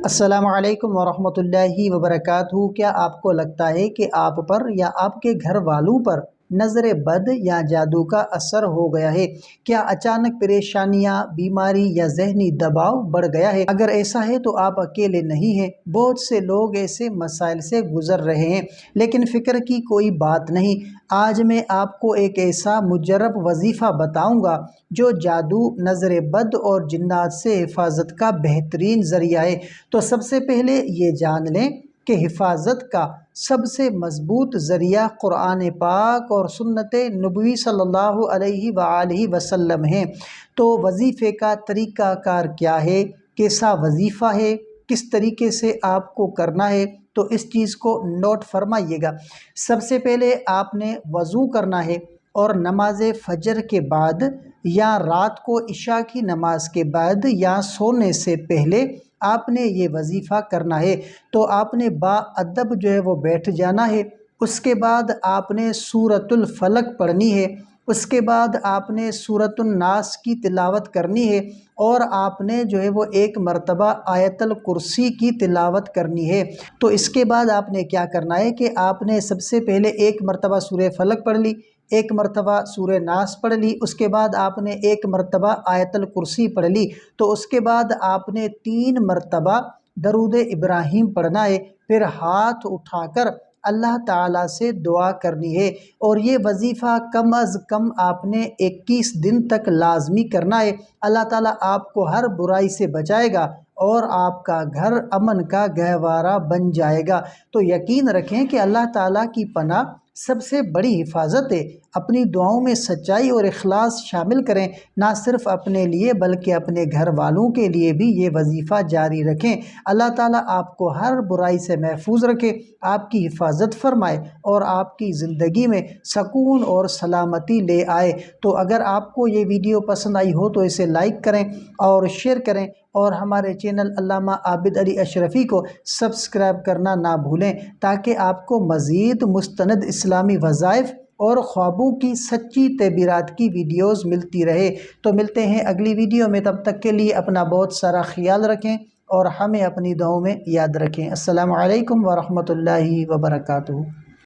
السلام علیکم ورحمۃ اللہ وبرکاتہ۔ کیا آپ کو لگتا ہے کہ آپ پر یا آپ کے گھر والوں پر نظر بد یا جادو کا اثر ہو گیا ہے؟ کیا اچانک پریشانیاں، بیماری یا ذہنی دباؤ بڑھ گیا ہے؟ اگر ایسا ہے تو آپ اکیلے نہیں ہیں، بہت سے لوگ ایسے مسائل سے گزر رہے ہیں، لیکن فکر کی کوئی بات نہیں۔ آج میں آپ کو ایک ایسا مجرب وظیفہ بتاؤں گا جو جادو، نظر بد اور جنات سے حفاظت کا بہترین ذریعہ ہے۔ تو سب سے پہلے یہ جان لیں کہ حفاظت کا سب سے مضبوط ذریعہ قرآن پاک اور سنت نبوی صلی اللہ علیہ وآلہ وسلم ہے۔ تو وظیفے کا طریقہ کار کیا ہے، کیسا وظیفہ ہے، کس طریقے سے آپ کو کرنا ہے، تو اس چیز کو نوٹ فرمائیے گا۔ سب سے پہلے آپ نے وضو کرنا ہے اور نماز فجر کے بعد یا رات کو عشاء کی نماز کے بعد یا سونے سے پہلے آپ نے یہ وظیفہ کرنا ہے۔ تو آپ نے باادب جو ہے وہ بیٹھ جانا ہے۔ اس کے بعد آپ نے سورۃ الفلق پڑھنی ہے، اس کے بعد آپ نے سورۃ الناس کی تلاوت کرنی ہے، اور آپ نے جو ہے وہ ایک مرتبہ آیت الکرسی کی تلاوت کرنی ہے۔ تو اس کے بعد آپ نے کیا کرنا ہے کہ آپ نے سب سے پہلے ایک مرتبہ سورہ فلق پڑھ لی، ایک مرتبہ سورہ ناس پڑھ لی، اس کے بعد آپ نے ایک مرتبہ آیت الکرسی پڑھ لی، تو اس کے بعد آپ نے 3 مرتبہ درود ابراہیم پڑھنا ہے۔ پھر ہاتھ اٹھا کر اللہ تعالیٰ سے دعا کرنی ہے، اور یہ وظیفہ کم از کم آپ نے 21 دن تک لازمی کرنا ہے۔ اللہ تعالیٰ آپ کو ہر برائی سے بچائے گا اور آپ کا گھر امن کا گہوارہ بن جائے گا۔ تو یقین رکھیں کہ اللہ تعالیٰ کی پناہ سب سے بڑی حفاظت ہے۔ اپنی دعاؤں میں سچائی اور اخلاص شامل کریں، نہ صرف اپنے لیے بلکہ اپنے گھر والوں کے لیے بھی یہ وظیفہ جاری رکھیں۔ اللہ تعالیٰ آپ کو ہر برائی سے محفوظ رکھے، آپ کی حفاظت فرمائے اور آپ کی زندگی میں سکون اور سلامتی لے آئے۔ تو اگر آپ کو یہ ویڈیو پسند آئی ہو تو اسے لائک کریں اور شیئر کریں، اور ہمارے چینل علامہ عابد علی اشرفی کو سبسکرائب کرنا نہ بھولیں، تاکہ آپ کو مزید مستند اسلامی وظائف اور خوابوں کی سچی تعبیرات کی ویڈیوز ملتی رہے۔ تو ملتے ہیں اگلی ویڈیو میں، تب تک کے لیے اپنا بہت سارا خیال رکھیں اور ہمیں اپنی دعاؤں میں یاد رکھیں۔ السلام علیکم ورحمۃ اللہ وبرکاتہ۔